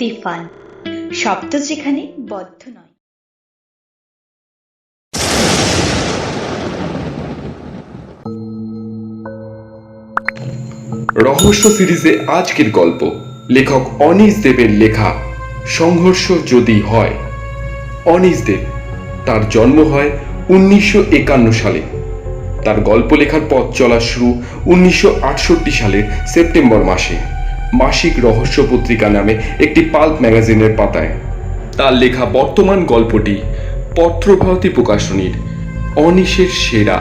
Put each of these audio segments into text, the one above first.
তুফান, শব্দ যেখানে বদ্ধ নয়। রহস্য সিরিজে আজকের গল্প লেখক অনিশ দেবের লেখা সংঘর্ষ যদি হয়। অনিশ দেব, তার জন্ম হয় 1951 সালে। তার গল্প লেখার পথ চলা শুরু 1968 সালের সেপ্টেম্বর মাসে মাসিক রহস্য পত্রিকা নামে একটি পাল্প ম্যাগাজিনের পাতায়। তার লেখা বর্তমান গল্পটি পত্রভারতী প্রকাশনীর অনিশের সেরা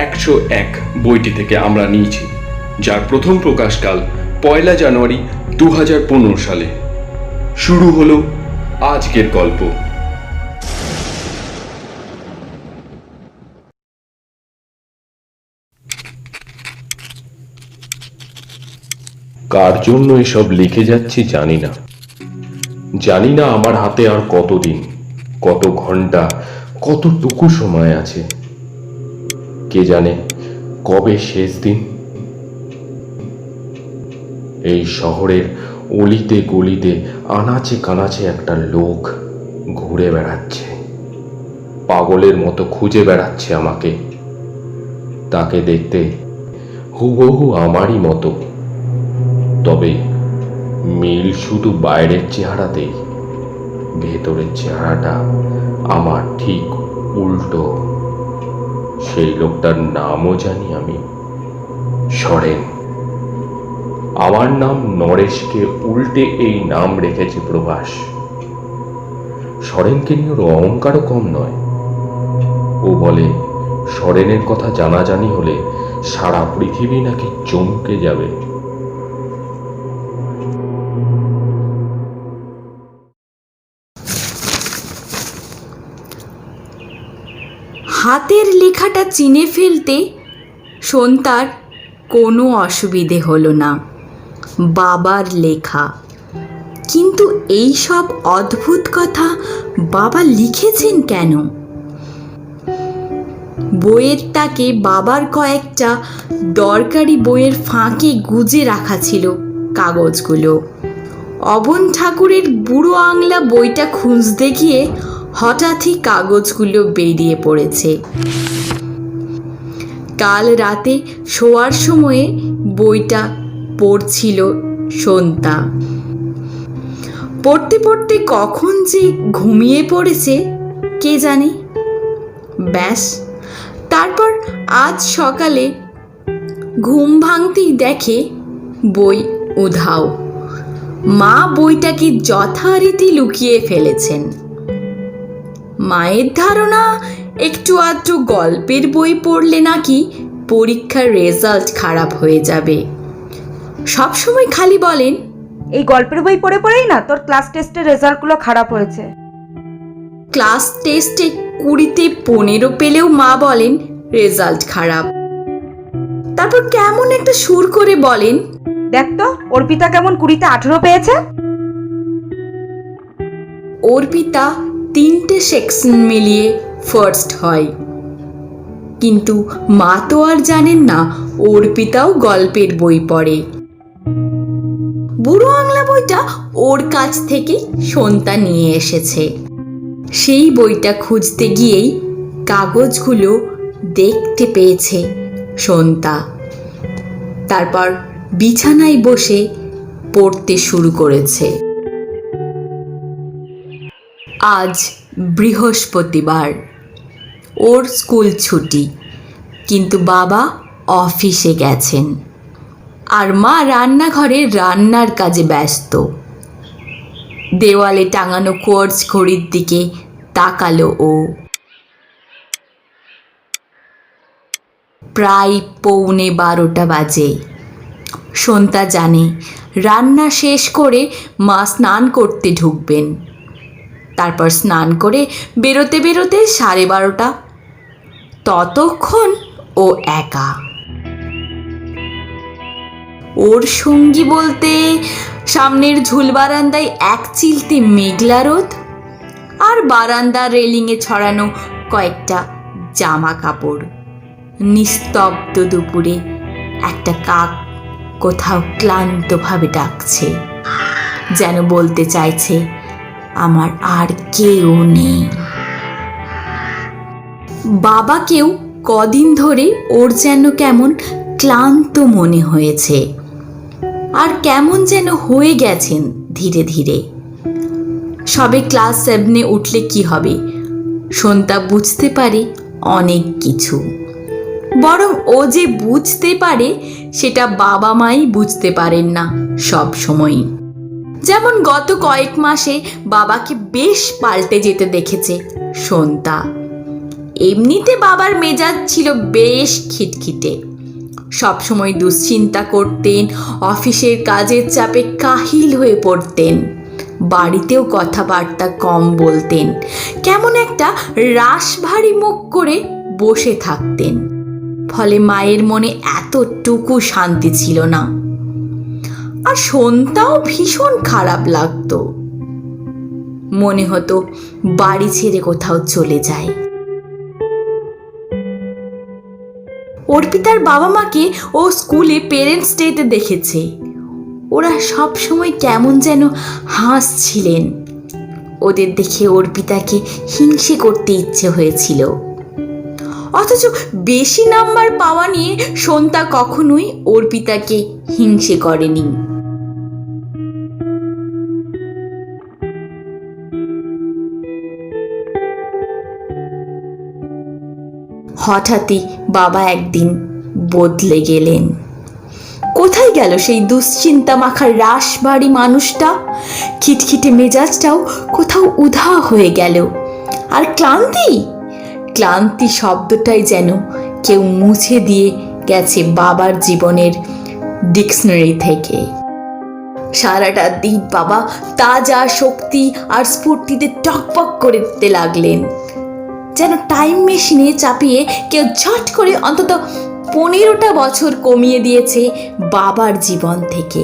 101 বইটি থেকে আমরা নিয়েছি, যার প্রথম প্রকাশকাল 1 জানুয়ারি 2015 সালে। শুরু হলো আজকের গল্প। কার জন্য এসব লিখে যাচ্ছি জানি না আমার হাতে আর কতদিন, কত ঘন্টা, কতটুকু সময় আছে। কে জানে কবে শেষ দিন। এই শহরের অলিতে গলিতে আনাচে কানাচে একটা লোক ঘুরে বেড়াচ্ছে, পাগলের মতো খুঁজে বেড়াচ্ছে আমাকে। তাকে দেখতে হুবহু আমারই মতো, তবে মিল শুধু বাইরের চেহারাতেই, ভেতরের চেহারাটা আমার ঠিক উল্টো। সেই লোকটার নামও জানি আমি, সরেন। আমার নাম নরেশকে উল্টে এই নাম রেখেছে প্রভাস। সরেনকে নিয়ে ওর অহংকারও কম নয়। ও বলে সরেনের কথা জানাজানি হলে সারা পৃথিবী নাকি চমকে যাবে। হাতের লেখাটা চিনে ফেলতে সন্তার কোনো অসুবিধে হলো না। বাবার লেখা, কিন্তু এই সব অদ্ভুত কথা বাবা লিখেছেন কেন? বইয়ের তাকে বাবার কয়েকটা দরকারি বইয়ের ফাঁকে গুজে রাখা ছিল কাগজগুলো। অবন ঠাকুরের বুড়ো আংলা বইটা খুঁজতে গিয়ে হঠাৎই কাগজগুলো বেরিয়ে পড়েছে। কাল রাতে শোয়ার সময়ে বইটা পড়ছিল সন্তা। পড়তে পড়তে কখন যে ঘুমিয়ে পড়েছে কে জানে। ব্যাস, তারপর আজ সকালে ঘুম ভাঙতেই দেখে বই উধাও। মা বইটাকে যথারীতি লুকিয়ে ফেলেছেন। মায়ের ধারণা একটু আধটু গল্পের বই পড়লে নাকি পরীক্ষার রেজাল্ট খারাপ হয়ে যাবে। সবসময় খালি বলেন, এই গল্পের বই পড়ে পড়েই না তোর ক্লাস টেস্টের রেজাল্টগুলো খারাপ হয়েছে। ক্লাস টেস্টে 20তে 15 পেলেও মা বলেন রেজাল্ট খারাপ। তারপর কেমন একটা সুর করে বলেন, দেখ তো অর্পিতা কেমন 20তে 18 পেয়েছে। অর্পিতা 3টে সেকশন মিলিয়ে ফার্স্ট হয়, কিন্তু মা তো আর জানেন না অর্পিতাও গল্পের বই পড়ে। বুড়ো আংলা বইটা ওর কাছ থেকে সন্তা নিয়ে এসেছে। সেই বইটা খুঁজতে গিয়েই কাগজগুলো দেখতে পেয়েছে সন্তা। তারপর বিছানায় বসে পড়তে শুরু করেছে। আজ বৃহস্পতিবার, ওর স্কুল ছুটি, কিন্তু বাবা অফিসে গেছেন আর মা রান্নাঘরে রান্নার কাজে ব্যস্ত। দেওয়ালে টাঙানো কোয়ার্টজ ঘড়ির দিকে তাকালো ও। প্রায় 11:45 বাজে। সন্তা জানে রান্না শেষ করে মা স্নান করতে ঢুকবেন। তারপর স্নান করে বেরোতে বেরোতে 12:30। ততক্ষণ ও একা। ওর সঙ্গী বলতে সামনের ঝুল বারান্দায় এক চিলতে মেঘলা রোদ, আর বারান্দার রেলিংয়ে ছড়ানো কয়েকটা জামা কাপড়। নিস্তব্ধ দুপুরে একটা কাক কোথাও ক্লান্তভাবে ডাকছে। যেন বলতে চাইছে আমার আর কেউ নেই। বাবাকেও কদিন ধরে ওর যেন কেমন ক্লান্ত মনে হয়েছে, আর কেমন যেন হয়ে গেছেন ধীরে ধীরে। সবে ক্লাস 7-এ উঠলে কি হবে, সন্তা বুঝতে পারে অনেক কিছু। বরং ও যে বুঝতে পারে সেটা বাবা মাই বুঝতে পারেন না সব সময়ই। যেমন গত কয়েক মাসে বাবাকে বেশ পাল্টে যেতে দেখেছে সন্তা। এমনিতে বাবার মেজাজ ছিল বেশ খিটখিটে, সবসময় দুশ্চিন্তা করতেন, অফিসের কাজের চাপে কাহিল হয়ে পড়তেন, বাড়িতেও কথাবার্তা কম বলতেন, কেমন একটা রাশভারী মুখ করে বসে থাকতেন। ফলে মায়ের মনে এতটুকু শান্তি ছিল না, আর সন্তাও ভীষণ খারাপ লাগতো। মনে হতো বাড়ি ছেড়ে কোথাও চলে যায়। অর্পিতার বাবা মাকে ও স্কুলে পেরেন্টস ডেতে দেখেছে, ওরা সব সময় কেমন যেন হাসছিলেন। ওদের দেখে অর্পিতাকে হিংসে করতে ইচ্ছে হয়েছিল। অথচ বেশি নাম্বার পাওয়া নিয়ে সন্তা কখনোই অর্পিতাকে হিংসে করেনি। হঠাৎই বাবা একদিন বদলে গেলেন। কোথায় গেল সেই দুশ্চিন্তা মাখা রাশভারী মানুষটা? খিটখিটে মেজাজটাও কোথাও উধাও হয়ে গেল। আর ক্লান্তি শব্দটাই যেন কেউ মুছে দিয়ে গেছে বাবার জীবনের ডিকশনারি থেকে। সারাটা দিন বাবা তাজা শক্তি আর স্ফূর্তিতে টকবক করে দিতে লাগলেন, যেন টাইম মেশিনে চাপিয়ে কেউ ঝট করে অন্তত 15টা বছর কমিয়ে দিয়েছে বাবার জীবন থেকে।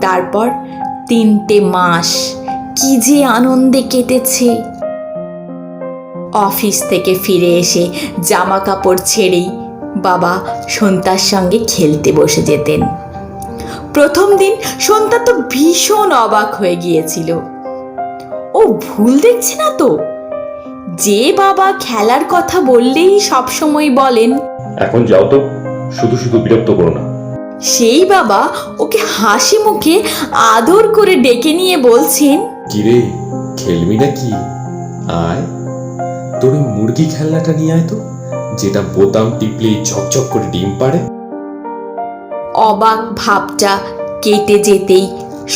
তারপর 3টে মাস কি যে আনন্দে কেটেছে। অফিস থেকে ফিরে এসে জামা কাপড় ছেড়েই বাবা সন্তার সঙ্গে খেলতে বসে যেতেন। প্রথম দিন সন্তা তো ভীষণ অবাক হয়ে গিয়েছিল। ও ভুল দেখছে না তো? যে বাবা খেলার কথা বললেই সবসময় বলেন, এখন যাও তো, শুধু শুধু বিরক্ত করো না। সেই বাবা ওকে হাসি মুখে আদর করে ডেকে নিয়ে বলছেন, কিরে, খেলবি নাকি? আয়, তোর ওই মুরগি খেলনাটা নিয়ে আয় তো, যেটা বোতাম টিপলেই ঝকঝক করে ডিম পাড়ে। অবাক ভাবটা কেটে যেতেই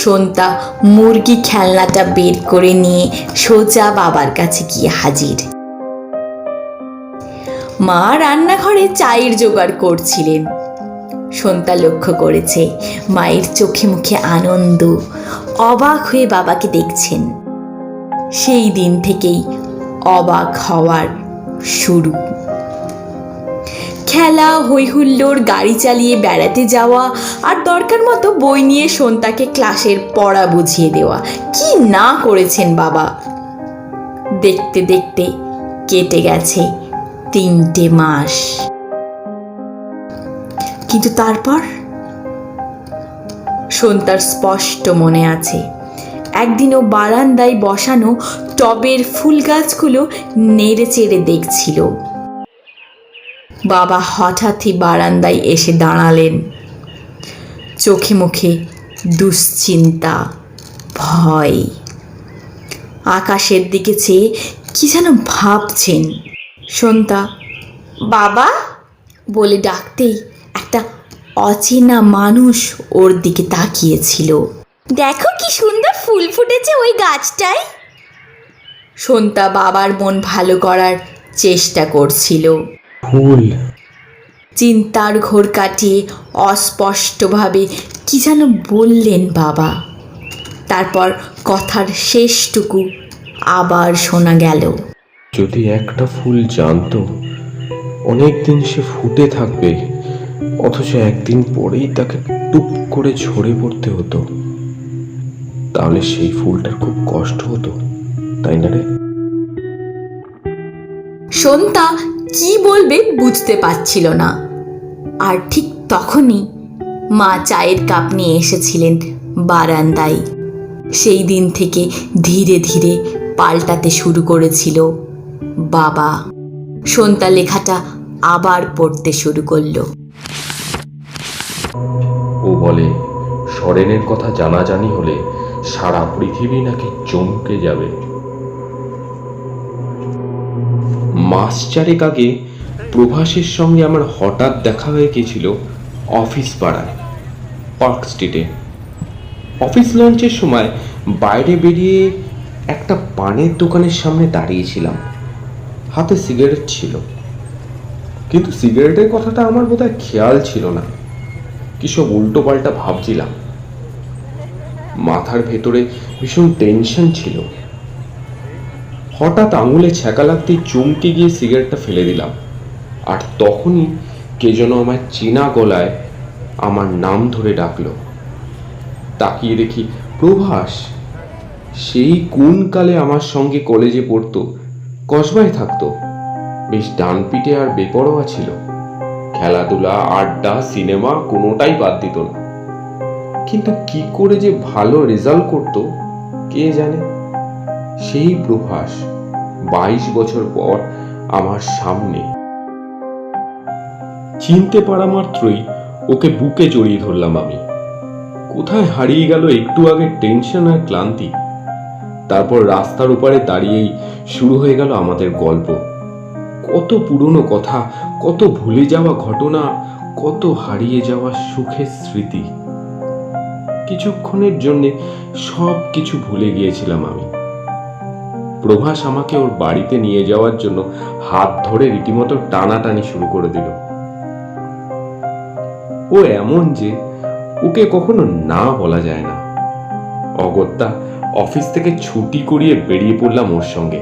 সন্তা মুরগি খেলনাটা বের করে নিয়ে সোজা বাবার কাছে গিয়ে হাজির। মা রান্নাঘরে চায়ের জোগাড় করছিলেন। সন্তা লক্ষ্য করেছে মায়ের চোখে মুখে আনন্দ, অবাক হয়ে বাবাকে দেখছেন। সেই দিন থেকেই অবাক হওয়ার শুরু। খেলা, হইহুল্লোড়, গাড়ি চালিয়ে বেড়াতে যাওয়া, আর দরকার মতো বই নিয়ে সন্তাকে ক্লাসের পড়া বুঝিয়ে দেওয়া, কি না করেছেন বাবা। দেখতে দেখতে কেটে গেছে 3টে মাস। কিন্তু তারপর সন্তার স্পষ্ট মনে আছে, একদিন ও বারান্দায় বসানো টবের ফুল গাছগুলো নেড়ে চেড়ে দেখছিল। বাবা হঠাৎই বারান্দায় এসে দাঁড়ালেন, চোখে মুখে দুশ্চিন্তা, ভয়। আকাশের দিকে চেয়ে কি যেন ভাবছেন। সন্তা বাবা বলে ডাকতেই একটা অচেনা মানুষ ওর দিকে তাকিয়েছিল। দেখো কি সুন্দর ফুল ফুটেছে ওই গাছটায়। সন্তা বাবার মন ভালো করার চেষ্টা করছিল। ফুল। চিন্তার ঘোর কাটিয়ে অস্পষ্টভাবে কি যেন বললেন বাবা। তারপর কথার শেষটুকু আবার শোনা গেল, যদি একটা ফুল জানতো অনেকদিন সে ফুটে থাকবে, অথচ একদিন পরেই তাকে টুপ করে ঝরে পড়তে হতো, তাহলে সেই ফুলটার খুব কষ্ট হতো, তাই না রে? সন্তা কি বলবে বুঝতে পারছিল না। আর ঠিক তখনই মা চায়ের কাপ নিয়ে এসেছিলেন বারান্দায়। সেই দিন থেকে ধীরে ধীরে পাল্টাতে শুরু করেছিল বাবা। সন্তা লেখাটা আবার পড়তে শুরু করলো। ও বলে সরেনের কথা জানাজানি হলে সারা পৃথিবী নাকি চমকে যাবে। মাস চারেক আগে প্রভাসের সঙ্গে আমার হঠাৎ দেখা হয়ে গিয়েছিল অফিস পাড়ায়, পার্ক স্ট্রিটে। অফিস লাঞ্চের সময় বাইরে বেরিয়ে একটা পানের দোকানের সামনে দাঁড়িয়েছিলাম। হাতে সিগারেট ছিল, কিন্তু সিগারেটের কথাটা আমার বোধহয় খেয়াল ছিল না। কিসব উল্টো পাল্টা ভাবছিলাম, মাথার ভেতরে ভীষণ টেনশন ছিল। হঠাৎ আঙুলে ছ্যাঁকা লাগতেই চমকে গিয়ে সিগারেটটা ফেলে দিলাম। আর তখনই কে যেন আমার চেনা গলায় আমার নাম ধরে ডাকলো। তাকিয়ে দেখি প্রভাস। সেই কোন কালে আমার সঙ্গে কলেজে পড়তো, কসবায় থাকতো, বেশ ডানপিটে আর বেপরোয়া ছিল। খেলাধুলা, আড্ডা, সিনেমা কোনোটাই বাদ দিত না। কিন্তু কি করে যে ভালো রেজাল্ট করতো কে জানে। সেই প্রভাস 22 বছর পর আমার সামনে। চিনতে পারা মাত্রই ওকে বুকে জড়িয়ে ধরলাম আমি। কোথায় হারিয়ে গেল একটু আগে টেনশন আর ক্লান্তি। তারপর রাস্তার উপরে দাঁড়িয়েই শুরু হয়ে গেল আমাদের গল্প। কত পুরনো কথা, কত ভুলে যাওয়া ঘটনা, কত হারিয়ে যাওয়া সুখের স্মৃতি। কিছুক্ষণের জন্য সব কিছু ভুলে গিয়েছিলাম আমি। প্রভাস আমাকে ওর বাড়িতে নিয়ে যাওয়ার জন্য হাত ধরে রীতিমতো টানাটানি শুরু করে দিল। ও এমন যে ওকে কখনো না বলা যায় না। অগত্যা অফিস থেকে ছুটি করিয়ে বেরিয়ে পড়লাম ওর সঙ্গে।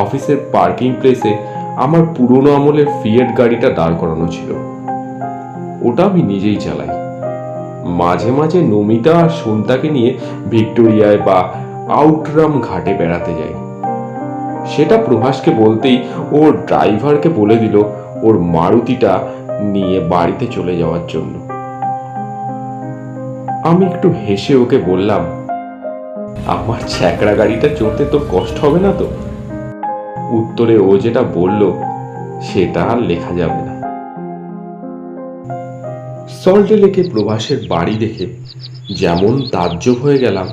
অফিসের পার্কিং প্লেসে আমার পুরনো আমলের ফিয়েট গাড়িটা দাঁড় করানো ছিল। ওটা আমি নিজেই চালাই। মাঝে মাঝে নমিতা আর সন্তাকে নিয়ে ভিক্টোরিয়ায় বা আউটরাম ঘাটে বেড়াতে যাই। সেটা প্রভাসকে বলতেই ও ড্রাইভারকে বলে দিল ওর মারুতিটা নিয়ে বাড়িতে চলে যাওয়ার জন্য। আমি একটু হেসে ওকে বললাম, আমার ছ্যাকড়া গাড়িটা চড়তে তোর কষ্ট হবে না তো? উত্তরে ও যেটা বলল সেটা আর লেখা যাবে না। সল্টে লেকে প্রভাসের বাড়ি দেখে যেমন তাজ্জব হয়ে গেলাম,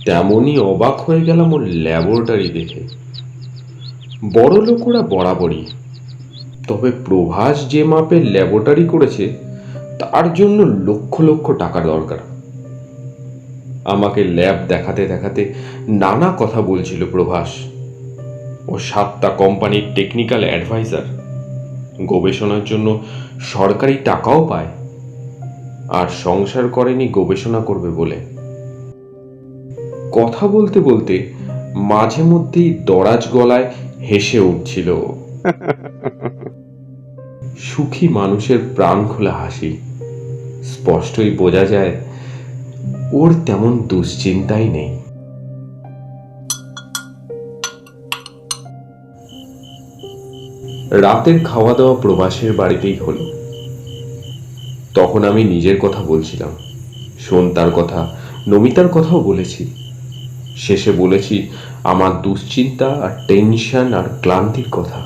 তেমনই অবাক হয়ে গেলাম ওর ল্যাবরেটরি দেখে। বড় লোক ওরা বরাবরই, তবে প্রভাস যে মাপের ল্যাবরেটরি করেছে তার জন্য লক্ষ লক্ষ টাকা দরকার। আমাকে ল্যাব দেখাতে দেখাতে নানা কথা বলছিল প্রভাস। ও 7টা কোম্পানির টেকনিক্যাল অ্যাডভাইজার, গবেষণার জন্য সরকারি টাকাও পায়, আর সংসার করেনি গবেষণা করবে বলে। কথা বলতে বলতে মাঝে মধ্যেই দরাজ গলায় হেসে উঠছিল। সুখী মানুষের প্রাণ খোলা হাসি। স্পষ্টই বোঝা যায় ওর তেমন দুশ্চিন্তাই নেই। রাতের খাওয়া দাওয়া প্রবাসের বাড়িতেই হলো। তখন আমি নিজের কথা বলছিলাম, সন্তার কথা, নমিতার কথাও বলেছি। শেষে বলেছি আমার দুশ্চিন্তা আর টেনশন আর ক্লান্তির কথা।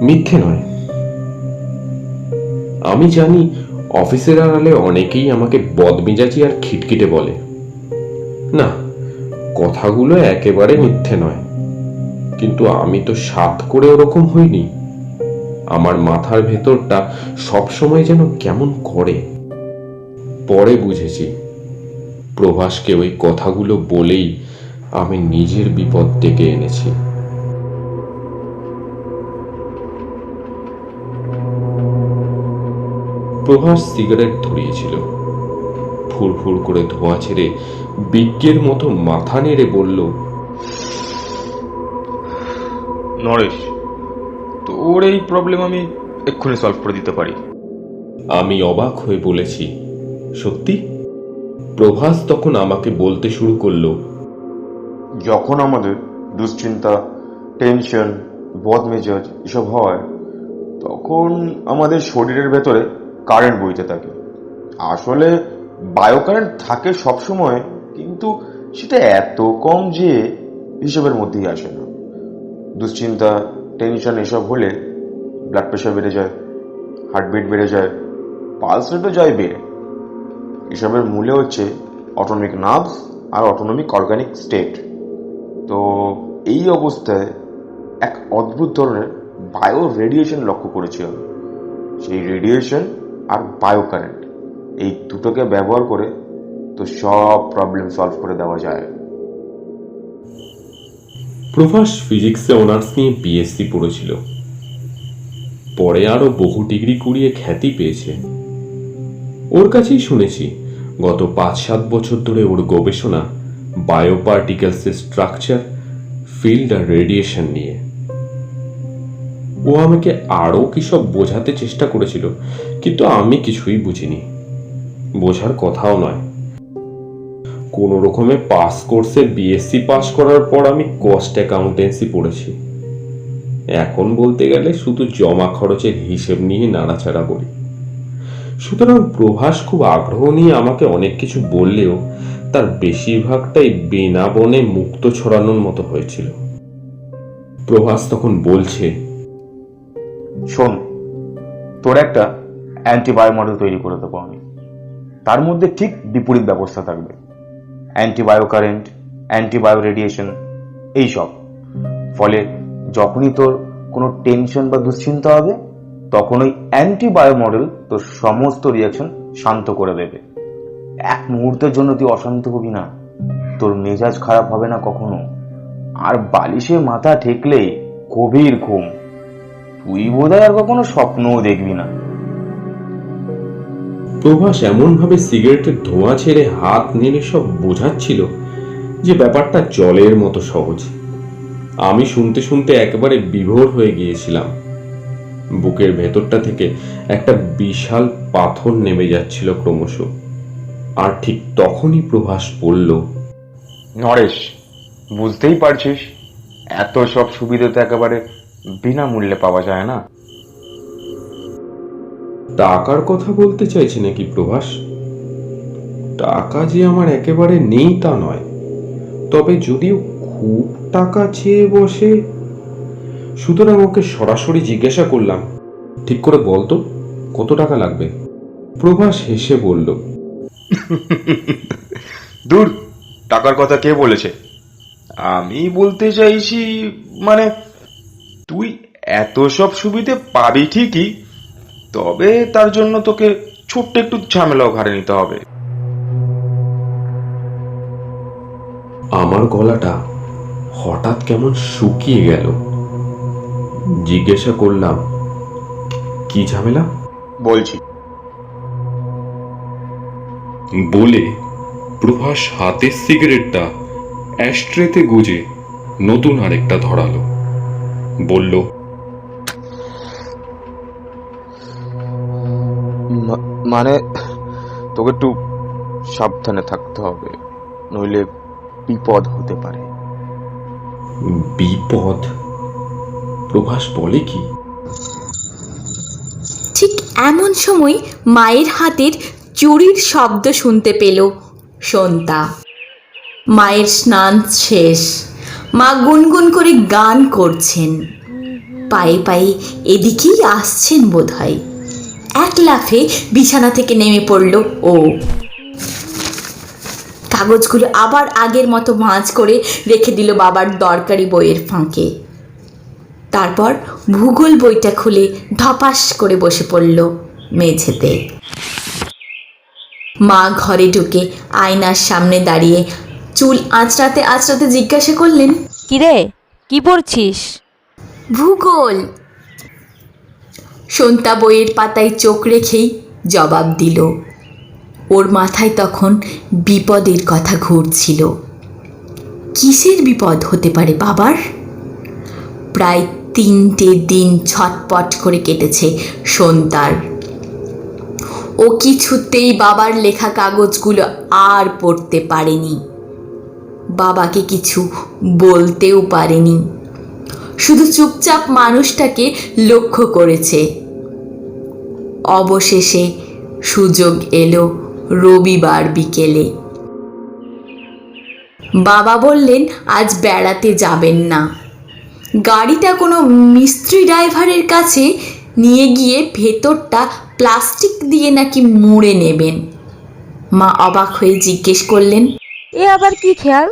মিথ্যে নয়। আমি জানি অফিসের আড়ালে অনেকেই আমাকে বদমেজাজি আর খিটখিটে বলে। না, কথাগুলো একেবারে মিথ্যে নয়, কিন্তু আমি তো সাত করে ওরকম হইনি। আমার মাথার ভেতরটা সবসময় যেন কেমন করে। পরে বুঝেছি প্রভাসকে ওই কথাগুলো বলেই আমি নিজের বিপদ ডেকে এনেছি। প্রভাস সিগারেট ধরিয়েছিল। ফুরফুর করে ধোঁয়া ছেড়ে বিজ্ঞের মতো মাথা নেড়ে বলল, নরেশ, তোর এই প্রবলেম আমি এক্ষুনি সলভ করে দিতে পারি। আমি অবাক হয়ে বলেছি, সত্যি? প্রভাস তখন আমাকে বলতে শুরু করলো, যখন আমাদের দুশ্চিন্তা, টেনশন, বদমেজাজ এসব হয়, তখন আমাদের শরীরের ভেতরে কারেন্ট বইতে থাকে। আসলে বায়োকারেন্ট থাকে সবসময়, কিন্তু সেটা এত কম যে হিসেবের মধ্যেই আসে না। দুশ্চিন্তা, টেনশন এসব হলে ব্লাড প্রেশার বেড়ে যায়, হার্টবিট বেড়ে যায়, পালস রেটও যায় বেড়ে। এসবের মূলে হচ্ছে অটোনমিক নার্ভস আর অটোনমিক অর্গানিক স্টেট। তো এই অবস্থায় এক অদ্ভুত ধরনের বায়ো রেডিয়েশন লক্ষ্য করেছি আমি। সেই রেডিয়েশন আর বায়ো কারেন্ট, এই দুটোকে ব্যবহার করে তো সব প্রবলেম সলভ করে দেওয়া যায়। প্রভাস ফিজিক্সে অনার্স নিয়ে বিএসসি পড়েছিল, পরে আরো বহু ডিগ্রি কুড়িয়ে খ্যাতি পেয়েছে। ওর কাছেই শুনেছি গত 5-7 বছর ধরে ওর গবেষণা বায়োপার্টিকেলসের স্ট্রাকচার, ফিল্ড আর রেডিয়েশন নিয়ে। ও আমাকে আরও কি সব বোঝাতে চেষ্টা করেছিল, কিন্তু আমি কিছুই বুঝিনি, বোঝার কথাও নয়। কোনো রকমে পাস কোর্সে বিএসসি পাস করার পর আমি কস্ট অ্যাকাউন্টেন্সি পড়েছি। এখন বলতে গেলে শুধু জমা খরচের হিসেব নিয়ে নাড়াচাড়া করি। সুতরাং প্রভাস খুব আগ্রহ নিয়ে আমাকে অনেক কিছু বললেও তার বেশিরভাগটাই বেনা বনে মুক্ত ছড়ানোর মতো হয়েছিল। প্রভাস তখন বলছে, শোন, তোর একটা অ্যান্টিবায়ো মডেল তৈরি করে দেবো আমি। তার মধ্যে ঠিক বিপরীত ব্যবস্থা থাকবে, অ্যান্টিবায়ো কারেন্ট, অ্যান্টিবায়ো রেডিয়েশন, এইসব। ফলে যখনই তোর কোনো টেনশন বা দুশ্চিন্তা হবে, তখন ওই অ্যান্টিবায়ো মডেল তোর সমস্ত রিয়াকশন শান্ত করে দেবে। এক মুহূর্তের জন্য তুই অশান্ত হবি না, তোর মেজাজ খারাপ হবে না কখনো, আর বালিশে মাথা ঠেকলেই গভীর ঘুম। তুই বোধহয় আর কখনো স্বপ্নও দেখবি না। প্রভাস এমনভাবে সিগারেটের ধোঁয়া ছেড়ে হাত নেড়ে সব বোঝাচ্ছিল যে ব্যাপারটা জলের মতো সহজ। আমি শুনতে শুনতে একেবারে বিভোর হয়ে গিয়েছিলাম। বুকের ভেতরটা থেকে একটা বিশাল পাথর নেমে যাচ্ছিল ক্রমশ। আর ঠিক তখনই প্রভাস বলল, নরেশ, বুঝতেই পারছিস এত সব সুবিধা তো একেবারে বিনামূল্যে পাওয়া যায় না। টাকার কথা বলতে চাইছে নাকি প্রভাস? টাকা যে আমার একেবারে নেই তা নয়, তবে যদিও খুব টাকা চেয়ে বসে। সুতরাং ওকে সরাসরি জিজ্ঞাসা করলাম, ঠিক করে বলতো কত টাকা লাগবে? প্রভাস হেসে বলল, দূর, টাকার কথা কে বলেছে? আমি বলতে চাইছি, মানে তুই এত সব সুবিধে পাবি ঠিকই, তবে তার জন্য তোকে ছোট্ট একটু ঝামেলাও ঘাড়ে নিতে হবে। আমার গলাটা হঠাৎ কেমন শুকিয়ে গেল। জিজ্ঞাসা করলাম, কি ঝামেলা? বলছি। বলে প্রভাস হাতের সিগারেটটা অ্যাশট্রেতে গুজে নতুন আরেকটা ধরালো। বলল, মানে তোকে একটু সাবধানে থাকতে হবে, নইলে বিপদ হতে পারে। বিপদ? প্রভাস বলে কি? ঠিক এমন সময় মায়ের হাতের চুরির শব্দ শুনতে পেল সন্তা। মায়ের স্নান শেষ, মা গুনগুন করে গান করছেন। পায়ে পায়ে এদিকেই আসছেন বোধহয়। এক লাফে বিছানা থেকে নেমে পড়ল ও। কাগজগুলো আবার আগের মতো ভাঁজ করে রেখে দিল বাবার দরকারি বইয়ের ফাঁকে। তারপর ভূগোল বইটা খুলে ধপাস করে বসে পড়ল মেঝেতে। মা ঘরে ঢুকে আয়নার সামনে দাঁড়িয়ে চুল আঁচড়াতে আঁচড়াতে জিজ্ঞাসা করলেন, কিরে, কি পড়ছিস? ভূগোল। সন্তা বইয়ের পাতায় চোখ রেখেই জবাব দিল। ওর মাথায় তখন বিপদের কথা ঘুরছিল। কিসের বিপদ হতে পারে বাবার? প্রায় 3টে দিন ছটপট করে কেটেছে সন্তার। ও কিছুতেই বাবার লেখা কাগজগুলো আর পড়তে পারেনি, বাবাকে কিছু বলতেও পারেনি। শুধু চুপচাপ মানুষটাকে লক্ষ্য করেছে। অবশেষে সুযোগ এলো রবিবার বিকেলে। বাবা বললেন আজ বেড়াতে যাবেন না, গাড়িটা কোনো মিস্ত্রি ড্রাইভারের কাছে নিয়ে গিয়ে ভেতরটা প্লাস্টিক দিয়ে নাকি মুড়ে নেবেন। মা অবাক হয়ে জিজ্ঞেস করলেন, এ আবার কি খেয়াল?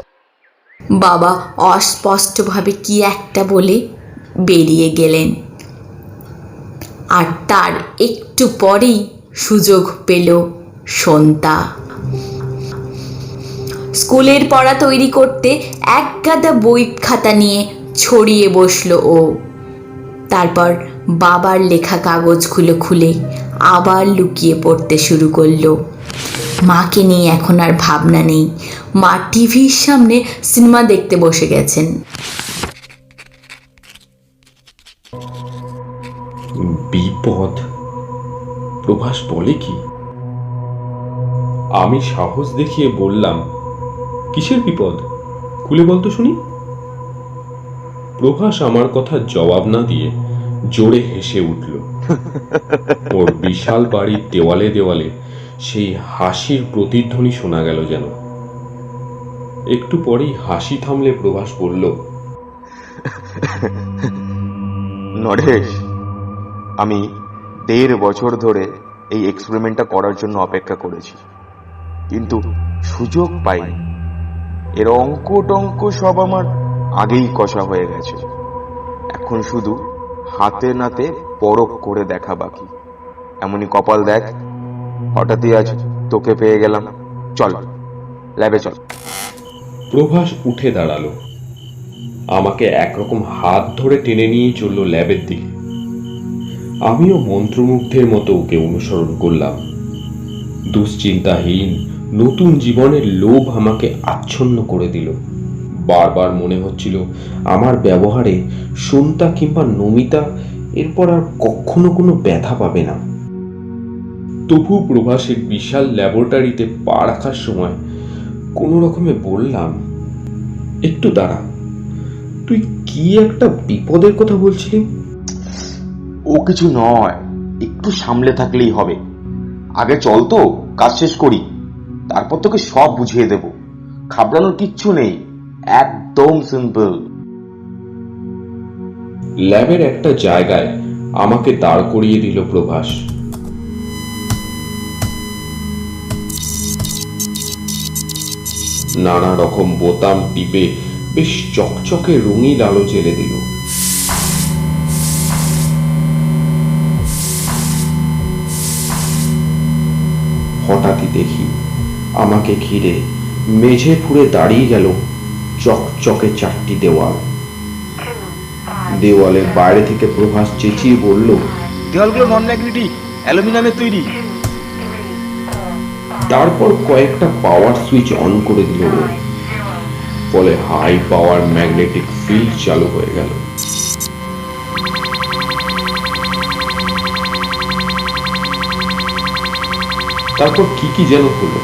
বাবা অস্পষ্টভাবে কি একটা বলে বেরিয়ে গেলেন। আর তার একটু পরেই সুযোগ পেল সন্তা। স্কুলের পড়া তৈরি করতে এক গাদা বই খাতা নিয়ে ছড়িয়ে বসলো ও। তারপর বাবার লেখা কাগজগুলো খুলে আবার লুকিয়ে পড়তে শুরু করলো। মাকে নিয়ে এখন আর ভাবনা নেই, মা টিভির সামনে সিনেমা দেখতে বসে গেছেন। বিপদ? প্রভাস বলে কি? আমি সাহস দেখিয়ে বললাম, কিসের বিপদ? খুলে বলতো শুনি। প্রভাস আমার কথা জবাব না দিয়ে জোরে হেসে উঠল। ওর বিশাল বাড়ির দেওয়ালে দেওয়ালে সেই হাসির প্রতিধ্বনি শোনা গেল যেন। একটু পরেই হাসি থামলে প্রভাস বলল, নরেশ, আমি 1.5 বছর ধরে এই এক্সপেরিমেন্টটা করার জন্য অপেক্ষা করেছি, কিন্তু সুযোগ পাইনি। এর অঙ্ক টঙ্ক সব আমার আগেই কষা হয়ে গেছে, এখন শুধু হাতে নাতে পরখ করে দেখা বাকি। এমনই কপাল দেখ, হঠাৎই আজ তোকে পেয়ে গেলাম। চল ল্যাবে চল। প্রভাস উঠে দাঁড়ালো, আমাকে একরকম হাত ধরে টেনে নিয়ে চলল ল্যাবের দিকে। আমিও মন্ত্রমুগ্ধের মতো ওকে অনুসরণ করলাম। দুশ্চিন্তাহীন নতুন জীবনের লোভ আমাকে আচ্ছন্ন করে দিল। বারবার মনে হচ্ছিল আমার ব্যবহারে সন্তা কিংবা নমিতা এরপর আর কখনো কোনো ব্যথা পাবে না। তবু প্রভাসের বিশাল ল্যাবরেটরিতে পা রাখার সময় কোনো রকমে বললাম, একটু দাঁড়া, তুই কি একটা বিপদের কথা বলছিলি? ও কিছু নয়, একটু সামলে থাকলেই হবে। আগে চল তো কাজ শেষ করি, তারপর তোকে সব বুঝিয়ে দেব। ঘাবড়ানোর কিচ্ছু নেই, একদম সিম্পল। ল্যাবের একটা জায়গায় আমাকে দাঁড় করিয়ে দিল প্রভাস। নানা রকম বোতাম টিপে বেশ চকচকে রঙিন আলো জ্বেলে দিল। হঠাৎই দেখি আমাকে ঘিরে মেঝে ফুঁড়ে দাঁড়িয়ে গেল চকচকে 4টি দেওয়াল। দেওয়ালের বাইরে থেকে প্রভাস চেঁচিয়ে বলল, দেওয়ালগুলো নন ম্যাগনেটিক, অ্যালুমিনিয়ামের তৈরি। তারপর কয়েকটা পাওয়ার সুইচ অন করে দিল ও। ফলে হাই পাওয়ার ম্যাগনেটিক ফিল্ড চালু হয়ে গেল। তারপর কি যেন হলো।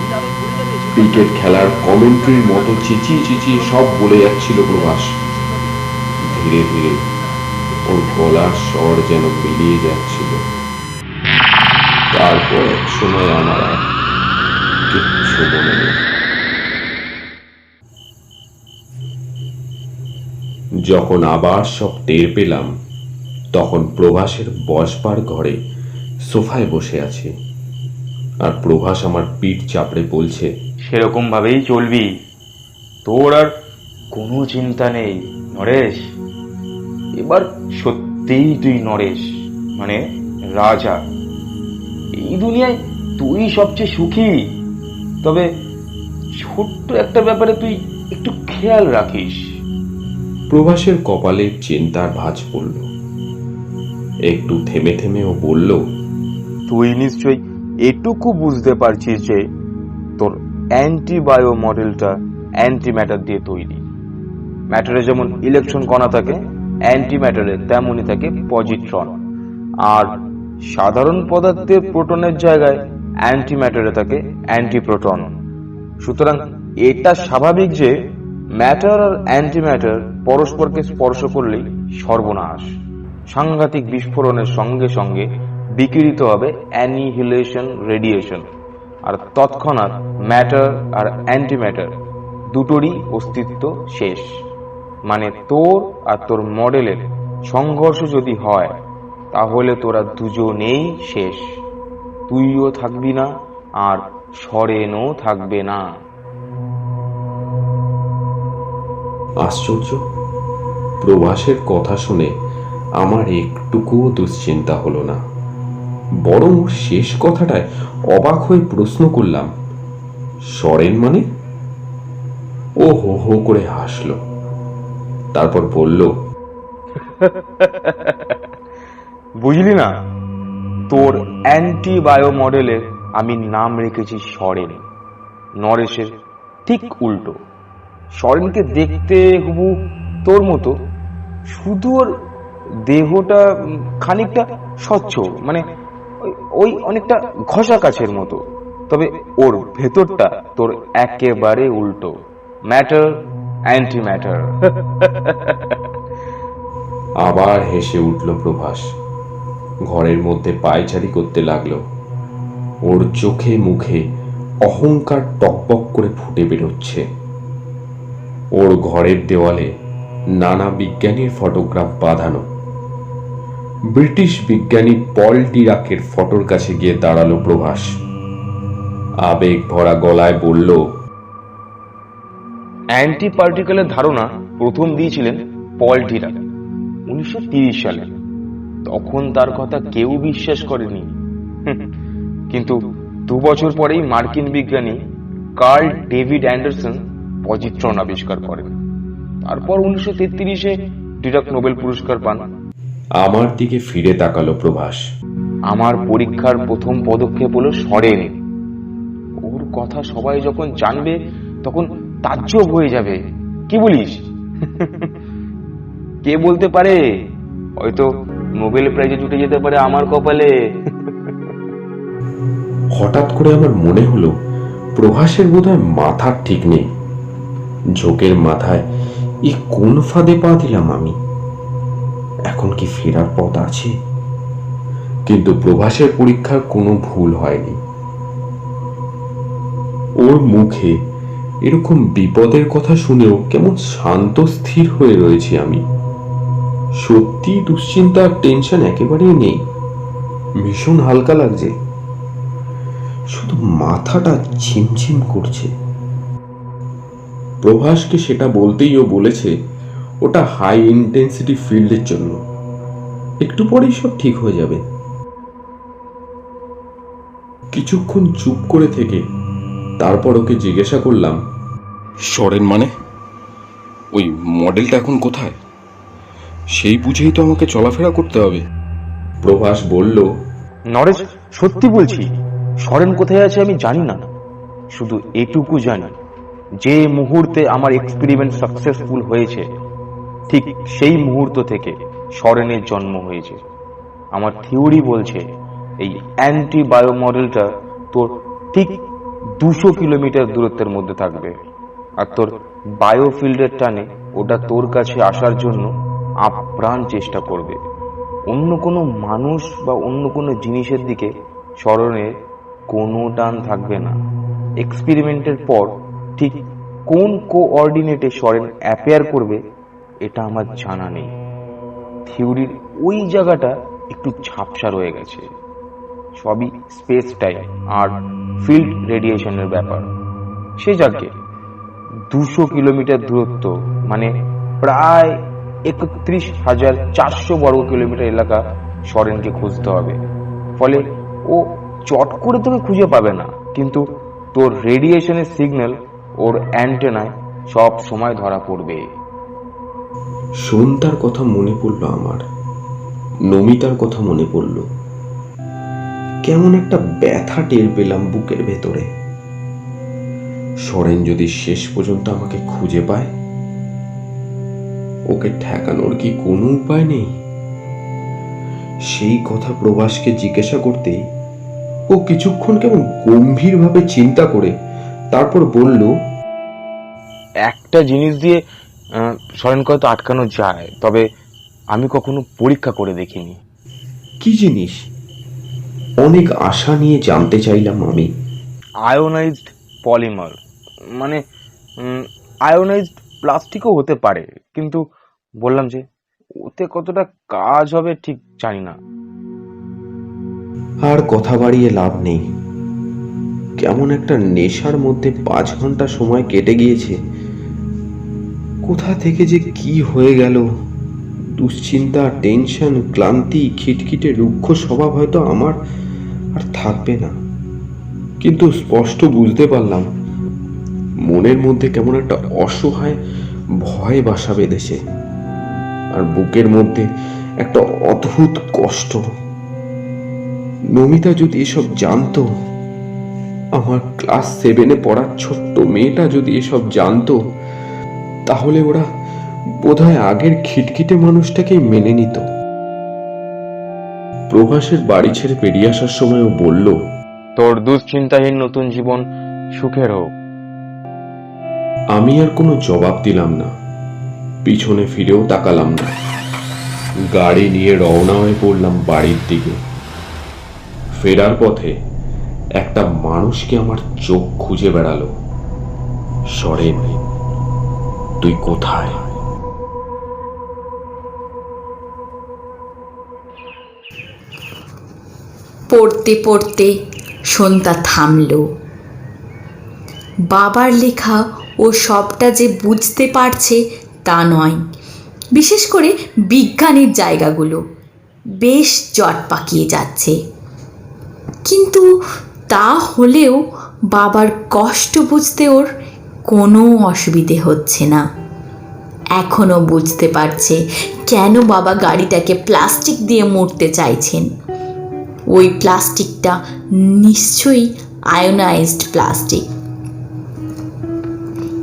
ক্রিকেট খেলার কমেন্ট্রির মতো চেঁচিয়ে চেঁচিয়ে সব বলে যাচ্ছিল প্রভাস। ধীরে ধীরে ওর গলার স্বর যেন মিলিয়ে যাচ্ছিল। তারপর এক সময় আমার আর কিচ্ছু মনে নেই। যখন আবার সব টের পেলাম, তখন প্রভাসের বসবার ঘরে সোফায় বসে আছে, আর প্রভাস আমার পিঠ চাপড়ে বলছে, সেরকম ভাবেই চলবি, তোর আর কোনো চিন্তা নেই নরেশ। এবার সত্যিই তুই নরেশ, মানে রাজা। এই দুনিয়ায় তুই সবচেয়ে সুখী। তবে ছোট্ট একটা ব্যাপারে তুই একটু খেয়াল রাখিস। প্রভাসের কপালে চিন্তার ভাঁজ পড়ল। একটু থেমে থেমে ও বলল, তুই নিশ্চয়ই এটুকু বুঝতে পারছিস যে তোর অ্যান্টিবায়ো মডেলটা অ্যান্টি ম্যাটার দিয়ে তৈরি। ম্যাটারে যেমন ইলেকট্রন কণা থাকে, অ্যান্টি ম্যাটারে তেমনই থাকে পজিট্রন। আর সাধারণ পদার্থের প্রোটনের জায়গায় অ্যান্টি ম্যাটারে থাকে অ্যান্টিপ্রোটন। সুতরাং এটা স্বাভাবিক যে ম্যাটার আর অ্যান্টি ম্যাটার পরস্পরকে স্পর্শ করলেই সর্বনাশ। সাংঘাতিক বিস্ফোরণের সঙ্গে সঙ্গে বিকিরিত হবে অ্যানিহিলেশন রেডিয়েশন, আর তৎক্ষণাৎ ম্যাটার আর অ্যান্টিম্যাটার দুটোরই অস্তিত্ব শেষ। মানে তোর আর তোর মডেলের সংঘর্ষ যদি হয় তাহলে তোরা দুজনেই শেষ, তুইও থাকবি না আর সরেনও থাকবে না। আশ্চর্য, প্রভাসের কথা শুনে আমার একটুকুও দুশ্চিন্তা হলো না, বরং ওর শেষ কথাটায় অবাক হয়ে প্রশ্ন করলাম, সরেন মানে? ও হো হো করে হাসলো, তারপর বলল, বুঝলি না, তোর অ্যান্টিবায়ো মডেলের আমি নাম রেখেছি সরেন। নরেশের ঠিক উল্টো। সরেনকে দেখতে হুবু তোর মতো, শুধু ওর দেহটা খানিকটা স্বচ্ছ, মানে ওই অনেকটা ঘষা কাছের মতো, তবে ওর ভেতরটা তোর একেবারে উল্টো, ম্যাটার অ্যান্টি ম্যাটার। আবার হেসে উঠল প্রভাস, ঘরের মধ্যে পায়চারি করতে লাগলো। ওর চোখে মুখে অহংকার টকবক করে ফুটে বেরোচ্ছে। ওর ঘরের দেওয়ালে নানা বিজ্ঞানীর ফটোগ্রাফ বাঁধানো। ব্রিটিশ বিজ্ঞানী পল ডিরাকের ফটোর কাছে গিয়ে দাঁড়ালো প্রভাস, আবেগ ভরা গলায় বলল, অ্যান্টি পার্টিকেলের ধারণা প্রথম দিয়েছিলেন পল ডিরাক 1930 সালে। তখন তার কথা কেউ বিশ্বাস করেনি, কিন্তু 2 বছর পরেই মার্কিন বিজ্ঞানী কার্ল ডেভিড অ্যান্ডারসন পজিট্রন আবিষ্কার করেন। তারপর 1933-এ ডিরাক নোবেল পুরস্কার পান। আমার দিকে ফিরে তাকালো প্রভাস। আমার পরীক্ষার প্রথম পদক্ষেপ হলো সরেন। ওর কথা সবাই যখন জানবে তখন তাজ্জব হয়ে যাবে। কি বলিস? কে বলতে পারে, হয়তো নোবেল প্রাইজে জুটে যেতে পারে আমার কপালে। হঠাৎ করে আমার মনে হলো প্রভাসের বোধহয় মাথার ঠিক নেই। ঝোঁকের মাথায় এ কোন ফাঁদে পা দিলাম আমি? এখন কি ফেরার পথ আছে? কিন্তু প্রভাসের পরীক্ষার কোনো ভুল হয়নি। ওর মুখে এরকম বিপদের কথা শুনেও কেমন শান্ত স্থির হয়ে রয়েছি আমি। সত্যি দুশ্চিন্তা আর টেনশন একেবারেই নেই, ভীষণ হালকা লাগছে, শুধু মাথাটা ঝিমঝিম করছে। প্রভাসকে সেটা বলতেই ও বলেছে ওটা হাই ইন্টেন্সিটি ফিল্ডের জন্য, একটু পরেই সব ঠিক হয়ে যাবে। কিছুক্ষণ চুপ করে থেকে তারপর ওকে জিজ্ঞাসা করলাম, সরেন মানে? ওই মডেলটা এখন কোথায়? সেই বুঝেই তো আমাকে চলাফেরা করতে হবে। প্রভাস বলল, নরেশ, সত্যি বলছি, সরেন কোথায় আছে আমি জানি না। শুধু এটুকু জানি, যে মুহূর্তে আমার এক্সপেরিমেন্ট সাকসেসফুল হয়েছে ঠিক সেই মুহূর্ত থেকে সরেনের জন্ম হয়েছে। আমার থিওরি বলছে এই অ্যান্টি বায়ো মডেলটা তোর ঠিক 200 কিলোমিটার দূরত্বের মধ্যে থাকবে, আর তোর বায়োফিল্ডের টানে ওটা তোর কাছে আসার জন্য আপ্রাণ চেষ্টা করবে। অন্য কোনো মানুষ বা অন্য কোনো জিনিসের দিকে সরণের কোনো টান থাকবে না। এক্সপেরিমেন্টের পর ঠিক কোন কোঅর্ডিনেটে সরেন অ্যাপিয়ার করবে এটা আমার জানা নেই। থিওরির ওই জায়গাটা একটু ঝাপসা রয়ে গেছে। সবই স্পেস টাইম আর ফিল্ড রেডিয়েশনের ব্যাপার। সে যাকে 200 কিলোমিটার দূরত্ব মানে প্রায় 31,400 বর্গ কিলোমিটার এলাকা সরেনকে খুঁজতে হবে। ফলে ও চট করে তোকে খুঁজে পাবে না, কিন্তু তোর রেডিয়েশনের সিগন্যাল ওর অ্যান্টেনায় সব সময় ধরা পড়বে। সন্ধ্যার কথা মনে পড়লো আমার, নমিতার কথা মনে পড়লো। কেমন একটা ব্যথা টের পেলাম বুকের ভেতরে। সরেন যদি শেষ পর্যন্ত আমাকে খুঁজে পায়, ওকে ঠেকানোর কি কোনো উপায় নেই? সেই কথা প্রভাসকে জিজ্ঞাসা করতেই ও কিছুক্ষণ কেমন গম্ভীরভাবে চিন্তা করে তারপর বলল, একটা জিনিস দিয়ে সরেনকে হয়তো আটকানো যায়, তবে আমি কখনো পরীক্ষা করে দেখিনি। কি জিনিস? অনেক আশা নিয়ে জানতে চাইলাম আমি। আয়োনাইজড পলিমার মানে আয়োনাইজড প্লাস্টিকও হতে পারে, কিন্তু বললাম যে ওতে কতটা কাজ হবে ঠিক জানি না। আর কথা বাড়িয়ে লাভ নেই। কেমন একটা নেশার মধ্যে 5 ঘন্টা সময় কেটে গিয়েছে। কোথা থেকে যে কি হয়ে গেল। দুশ্চিন্তা, টেনশন, ক্লান্তি, খিটখিটে রুক্ষ স্বভাব হয়তো আমার আর থাকবে না, কিন্তু স্পষ্ট বুঝতে পারলাম মনের মধ্যে কেমন একটা অসহায় ভয় বাসা বেঁধেছে, আর বুকের মধ্যে একটা অদ্ভুত কষ্ট। নমিতা যদি এসব জানতো, আমার ক্লাস 7-এ পড়ার ছোট্ট মেয়েটা যদি এসব জানতো, তাহলে ওরা বোধহয় আগের খিটখিটে মানুষটাকেই মেনে নিত। প্রভাসের বাড়ি ছেড়ে বেরিয়ে আসার সময় ও বলল, তোর দুশ্চিন্তাহীন নতুন জীবন সুখের হোক। আমি আর কোনো জবাব দিলাম না, পিছনে ফিরেও তাকালাম না। গাড়ি নিয়ে রওনা হয়ে পড়লাম বাড়ির দিকে। ফেরার পথে একটা মানুষকে আমার চোখ খুঁজে বেড়ালো। সরেন, তুই কোথায়? পড়তে পড়তে সন্ধ্যা থামল। বাবার লেখা ও সবটা যে বুঝতে পারছে তা নয়, বিশেষ করে বিজ্ঞানের জায়গাগুলো বেশ জট পাকিয়ে যাচ্ছে। কিন্তু তা হলেও বাবার কষ্ট বুঝতে ওর কোনো অসুবিধে হচ্ছে না। এখনও বুঝতে পারছে কেন বাবা গাড়িটাকে প্লাস্টিক দিয়ে মুড়তে চাইছেন। ওই প্লাস্টিকটা নিশ্চয়ই আয়োনাইজড প্লাস্টিক।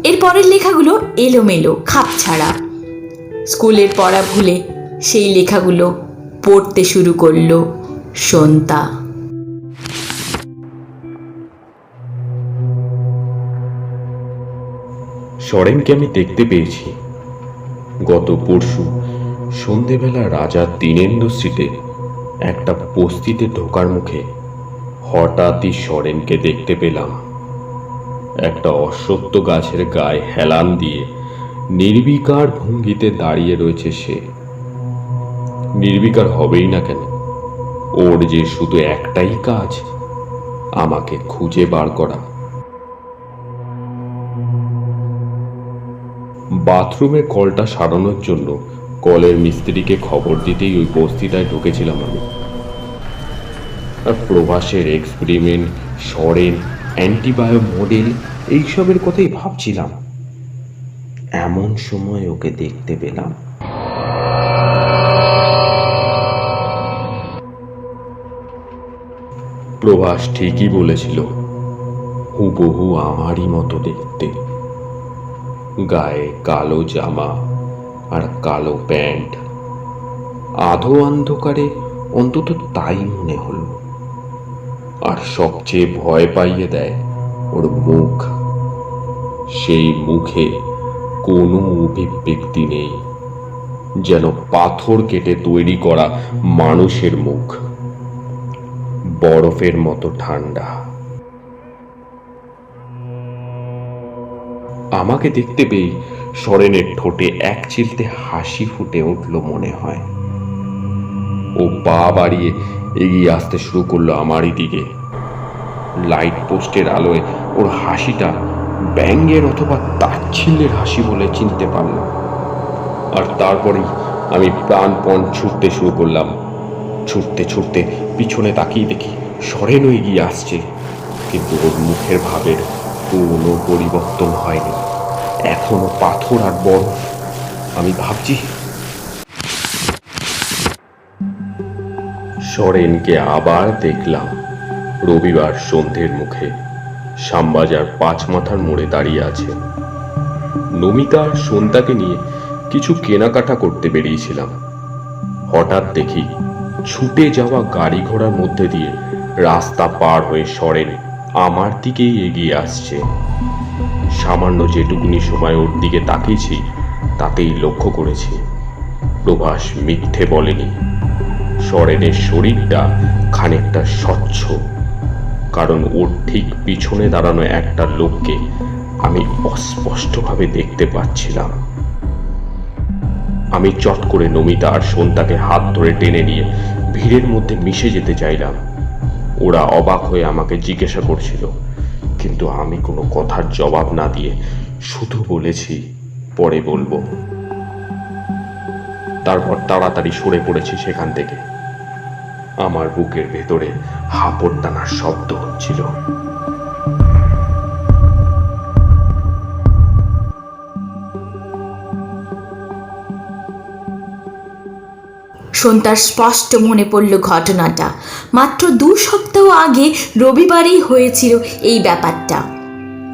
এর পরের লেখাগুলো এলোমেলো, খাপছাড়া। স্কুলের পড়া ভুলে সেই লেখাগুলো পড়তে শুরু করলো সন্ধ্যা। সরেনকে আমি দেখতে পেয়েছি। গত পরশু সন্ধেবেলা রাজার দীনেন্দ্র স্ট্রিটে একটা বস্তিতে ঢোকার মুখে হঠাৎই সরেনকে দেখতে পেলাম। একটা অশ্বত্থ গাছের গায়ে হেলান দিয়ে নির্বিকার ভঙ্গিতে দাঁড়িয়ে রয়েছে সে। নির্বিকার হবেই না কেন, ওর যে শুধু একটাই কাজ, আমাকে খুঁজে বার করা। বাথরুমের কলটা সারানোর জন্য কলের মিস্ত্রিকে খবর দিতেই ওই বস্তিটায় ঢুকেছিলাম আমি। আর প্রভাসের এক্সপেরিমেন্ট, সরেন, অ্যান্টিবায়ো মডেল এইসবের কথাই ভাবছিলাম। এমন সময় ওকে দেখতে পেলাম। প্রভাস ঠিকই বলেছিল, হুবহু আমারই মতো দেখতে। গায়ে কালো জামা আর কালো প্যান্ট। আধো অন্ধকারে অন্তত তাই মনে হলো। আর সবচেয়ে ভয় পাইয়ে দেয় ওর মুখ। সেই মুখে কোনো অভিব্যক্তি নেই, যেন পাথর কেটে তৈরি করা মানুষের মুখ, বরফের মতো ঠান্ডা। আমাকে দেখতে পেয়ে সরেনের ঠোঁটে এক চিলতে হাসি ফুটে উঠল মনে হয়। ও পা বাড়িয়ে এগিয়ে আসতে শুরু করলো আমারই দিকে। লাইট পোস্টের আলোয় ওর হাসিটা ব্যঙ্গের অথবা তাচ্ছিল্যের হাসি বলে চিনতে পারলাম। আর তারপরেই আমি প্রাণপণ ছুটতে শুরু করলাম। ছুটতে ছুটতে পিছনে তাকিয়ে দেখি সরেনও এগিয়ে আসছে, কিন্তু ওর মুখের ভাবের কোনো পরিবর্তন হয়নি, এখনো পাথর আর বরফ। আমি ভাবছি, সরেনকে আবার দেখলাম রবিবার সন্ধ্যের মুখে শ্যামবাজার 5 মাথার মোড়ে দাঁড়িয়ে আছে। নমিতা আর সন্ধ্যাকে নিয়ে কিছু কেনাকাটা করতে বেরিয়েছিলাম। হঠাৎ দেখি ছুটে যাওয়া গাড়ি ঘোড়ার মধ্যে দিয়ে রাস্তা পার হয়ে সরেন আমার দিকেই এগিয়ে আসছে। সামান্য যেটুকুনি সময় ওর দিকে তাকিয়েছি তাতেই লক্ষ্য করেছি প্রভাস মিথ্যে বলেনি। সরেনের শরীরটা খানিকটা স্বচ্ছ, কারণ ওর ঠিক পিছনে দাঁড়ানো একটা লোককে আমি অস্পষ্টভাবে দেখতে পাচ্ছিলাম। আমি চট করে নমিতা আর সন্তাকে হাত ধরে টেনে নিয়ে ভিড়ের মধ্যে মিশে যেতে চাইলাম। ওরা অবাক হয়ে আমাকে জিজ্ঞাসা করছিল, কিন্তু আমি কোনো কথার জবাব না দিয়ে শুধু বলেছি, পরে বলবো। তারপর তাড়াতাড়ি সরে পড়েছি সেখান থেকে। আমার বুকের ভেতরে হাঁপড় টানার শব্দ হচ্ছিল। সন্তার স্পষ্ট মনে পড়ল ঘটনাটা। মাত্র 2 সপ্তাহ আগে রবিবারেই হয়েছিল এই ব্যাপারটা।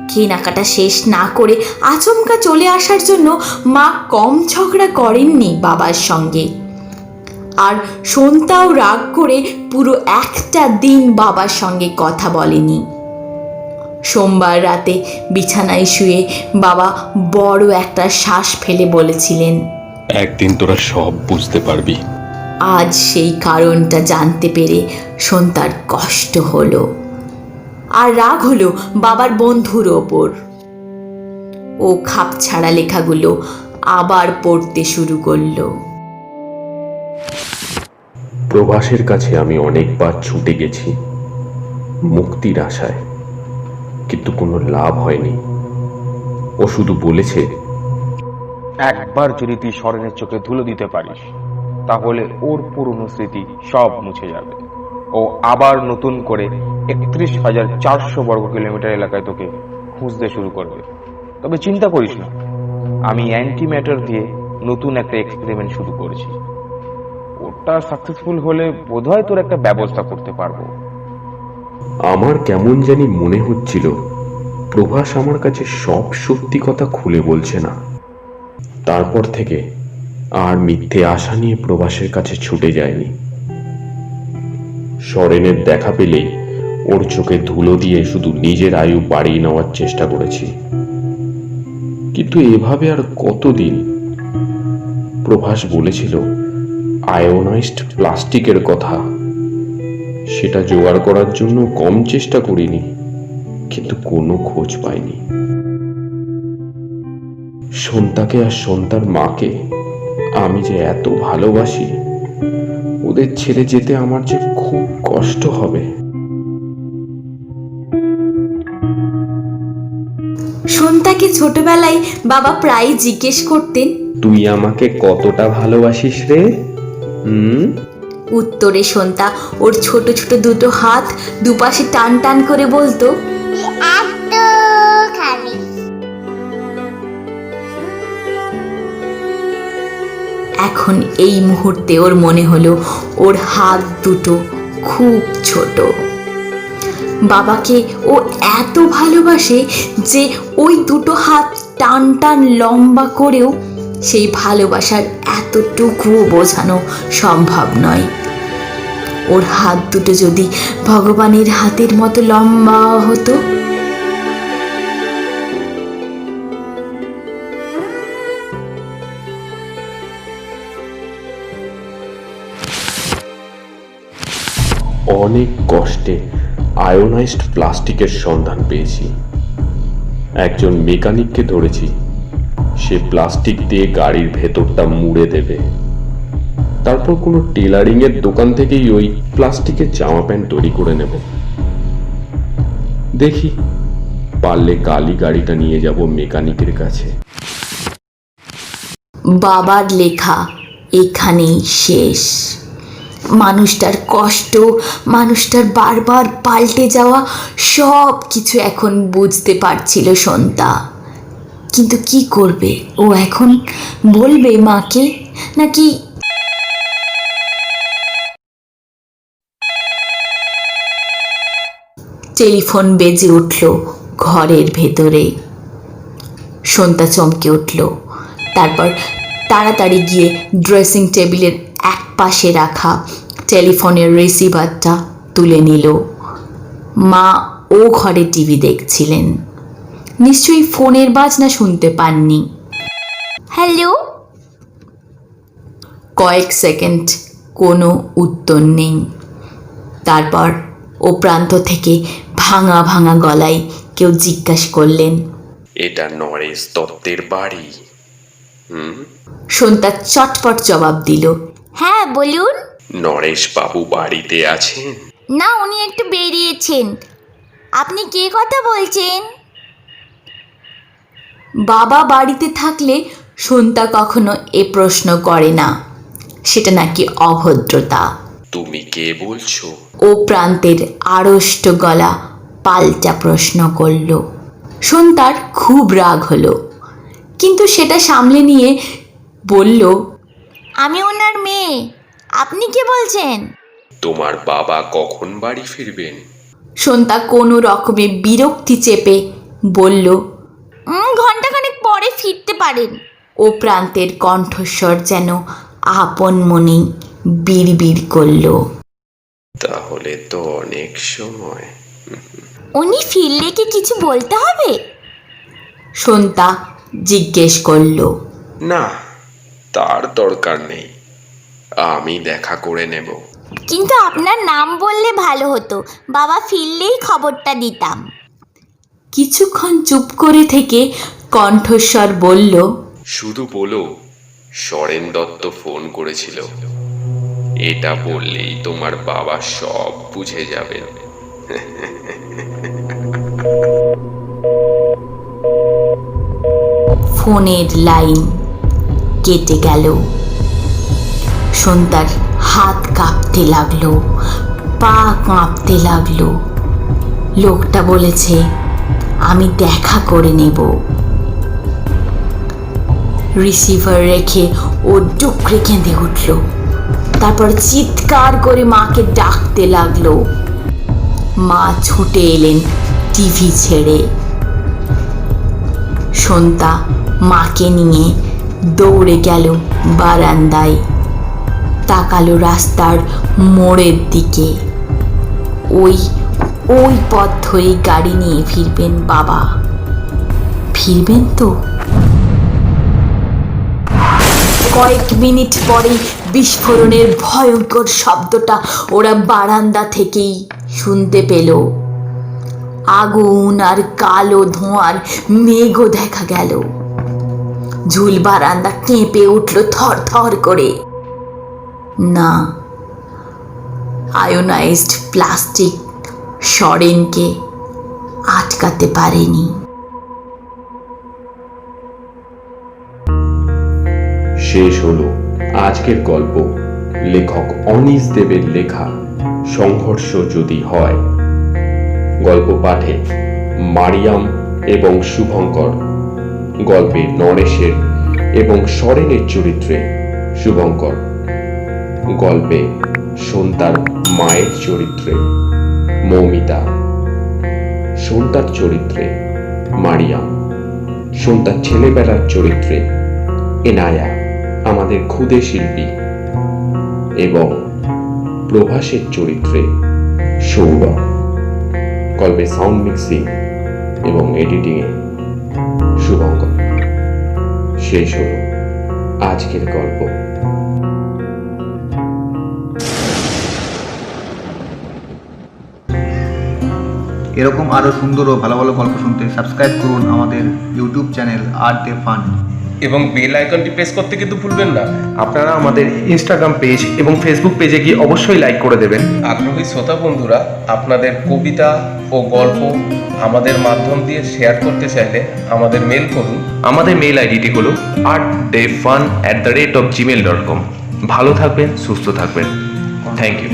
কেনাকাটা শেষ না করে আচমকা চলে আসার জন্য মা কম ঝগড়া করেননি বাবার সঙ্গে। আর সন্তাও রাগ করে পুরো একটা দিন বাবার সঙ্গে কথা বলেনি। সোমবার রাতে বিছানায় শুয়ে বাবা বড় একটা শ্বাস ফেলে বলেছিলেন, একদিন তোরা সব বুঝতে পারবি। আজ সেই কারণটা জানতে পেরে সন্তার কষ্ট হলো, আর রাগ হলো বাবার বন্ধুর ওপর। ও খাপছাড়া লেখাগুলো আবার পড়তে শুরু করলো। প্রভাসের কাছে আমি অনেকবার ছুটে গেছি মুক্তির আশায়, কিন্তু কোনো লাভ হয়নি। ও শুধু বলেছে, একবার যদি তুই স্মরণের চোখে ধুলো দিতে পারিস, তাহলে ওর পুরনো স্মৃতি সব মুছে যাবে। ও আবার নতুন করে 31,400 বর্গ কিলোমিটার এলাকায় তোকে খুঁজতে শুরু করবে। তবে চিন্তা করিস না, আমি অ্যান্টি ম্যাটার দিয়ে নতুন একটা এক্সপেরিমেন্ট শুরু করেছি। ওটা সাকসেসফুল হলে বোধহয় তোর একটা ব্যবস্থা করতে পারবো। আমার কেমন জানি মনে হচ্ছিল প্রভাস আমার কাছে সব সত্যি কথা খুলে বলছে না। তারপর থেকে আর মিথ্যে আশা নিয়ে প্রভাসের কাছে ছুটে যায়নি। সরেনের দেখা পেলেই ওর চোখে ধুলো দিয়ে শুধু নিজের আয়ু বাড়িয়ে নেওয়ার চেষ্টা করেছি, কিন্তু এভাবে আর কতদিন? প্রভাস বলেছিল আয়োনাইজড প্লাস্টিকের কথা, সেটা জোগাড় করার জন্য কম চেষ্টা করিনি, কিন্তু কোনো খোঁজ পাইনি। সন্তাকে আর সন্তার মাকে আমি যে এত ভালোবাসি, ওদের ছেড়ে যেতে আমার যে খুব কষ্ট হবে। সন্তাকে ছোটবেলায় বাবা প্রায় জিজ্ঞেস করতেন, তুই আমাকে কতটা ভালোবাসিস রে? উত্তরে সন্তা ওর ছোট ছোট দুটো হাত দুপাশে টান টান করে বলতো, এখন এই মুহূর্তে ওর মনে হলো ওর হাত দুটো খুব ছোট। বাবাকে ও এত ভালোবাসে যে ওই দুটো হাত টান টান লম্বা করেও সেই ভালোবাসার এতটুকুও বোঝানো সম্ভব নয়। ওর হাত দুটো যদি ভগবানের হাতের মতো লম্বা হতো। অনেক কষ্টে আয়োনাইজড প্লাস্টিকের সন্ধান পেয়েছি। একজন মেকানিককে ধরেছি, সে প্লাস্টিক দিয়ে গাড়ির ভেতরটা মুড়ে দেবে। তারপর কোনো টেলারিং এর দোকান থেকেই ওই প্লাস্টিকের জামা প্যান্ট তৈরি করে নেব। দেখি পারলে কালই গাড়িটা নিয়ে যাব মেকানিকের কাছে। বাবার লেখা এখানেই শেষ। মানুষটার কষ্ট, মানুষটার বারবার পাল্টে যাওয়া সব কিছু এখন বুঝতে পারছিল সন্তা। কিন্তু কি করবে ও এখন? বলবে মাকে নাকি? টেলিফোন বেজে উঠল ঘরের ভেতরে। সন্তা চমকে উঠল। তারপর তাড়াতাড়ি গিয়ে ড্রেসিং টেবিলের এক পাশে রাখা টেলিফোনের রিসিভারটা তুলে নিল। মা ও ঘরে টিভি দেখছিলেন, নিশ্চয়ই ফোনের বাজনা শুনতে পাননি। হ্যালো। কয়েক সেকেন্ড কোনো উত্তর নেই। তারপর ও প্রান্ত থেকে ভাঙা ভাঙা গলায় কেউ জিজ্ঞাসা করলেন, এটা নরেশ দত্তের বাড়ি? সন্তা চটপট জবাব দিল, হ্যাঁ বলুন। নরেশ বাবু বাড়িতে আছেন? না, উনি একটু বেরিয়েছেন। আপনি কে কথা বলছেন? বাবা বাড়িতে থাকলে সন্তা কখনো এ প্রশ্ন করে না, সেটা নাকি অভদ্রতা। তুমি কে বলছো? ও প্রান্তের আড়ষ্ট গলা পাল্টা প্রশ্ন করল। সন্তার খুব রাগ হলো, কিন্তু সেটা সামলে নিয়ে বলল, আমি ওনার মেয়ে, আপনি কে বলছেন? তোমার বাবা কখন বাড়ি ফিরবেন? সন্তা কোনো রকমে বিরক্তি চেপে বলল, ঘন্টাখানেক পরে ফিরতে পারেন। ও প্রান্তের কণ্ঠস্বর যেন আপন মনেই বিড়বিড় করল, তাহলে তো অনেক সময়। উনি ফিরলে কি কিছু বলতে হবে? সন্তা জিজ্ঞেস করল। না, তার দরকার নেই, আমি দেখা করে নেব। কিন্তু আপনার নাম বললে ভালো হতো, বাবা ফিরলেই খবরটা দিতাম। কিছুক্ষণ চুপ করে থেকে কণ্ঠস্বর বলল, শুধু বলো সরেন দত্ত ফোন করেছিল। এটা বললেই তোমার বাবা সব বুঝে যাবেন। ফোনের লাইন কেটে গেল। সন্তার হাত কাঁপতে লাগলো, পা কাঁপতে লাগলো। লোকটা বলেছে আমি দেখা করে নেব। রিসিভার রেখে ও ডুকরে কেঁদে উঠল, তারপর চিৎকার করে মাকে ডাকতে লাগলো। মা ছুটে এলেন টিভি ছেড়ে। সন্তা মাকে নিয়ে দৌড়ে গেল বারান্দায়, তাকালো রাস্তার মোড়ের দিকে। ওই পথ ধরে গাড়ি নিয়ে ফিরবেন বাবা। ফিরবেন তো? কয়েক মিনিট পরে বিস্ফোরণের ভয়ঙ্কর শব্দটা ওরা বারান্দা থেকেই শুনতে পেল। আগুন আর কালো ধোঁয়ার মেঘও দেখা গেল। ঝুল বারান্দা কেঁপে উঠল থর থর করে। না, আয়োনাইজড প্লাস্টিক সরেনকে আটকাতে পারেনি। শেষ হলো আজকের গল্প, লেখক অনিশ দেবের লেখা সংঘর্ষ যদি হয়। গল্প পাঠে মারিয়াম এবং শুভঙ্কর, গল্পে নরেশের এবং সরেনের চরিত্রে শুভঙ্কর, গল্পে সন্তার মায়ের চরিত্রে মৌমিতা, সন্তার চরিত্রে মারিয়াম, সন্তার ছেলেবেলার চরিত্রে এনায়া আমাদের ক্ষুদে শিল্পী, এবং প্রভাসের চরিত্রে সৌরভ। গল্পে সাউন্ড মিক্সিং এবং এডিটিংয়ে শুভঙ্কর। শেষ হলো আজকের গল্প। এরকম আরও সুন্দর ও ভালো ভালো গল্প শুনতে সাবস্ক্রাইব করুন আমাদের YouTube channel art day fun, এবং বেল আইকনটি প্রেস করতে কিন্তু ভুলবেন না। আপনারা আমাদের ইনস্টাগ্রাম পেজ এবং ফেসবুক পেজে গিয়ে অবশ্যই লাইক করে দেবেন। আগ্রহী শ্রোতা বন্ধুরা আপনাদের কবিতা ও গল্প আমাদের মাধ্যম দিয়ে শেয়ার করতে চাইলে আমাদের মেল করুন। আমাদের মেল আইডিটি হলো artdayfun@gmail.com। ভালো থাকবেন, সুস্থ থাকবেন। Thank you.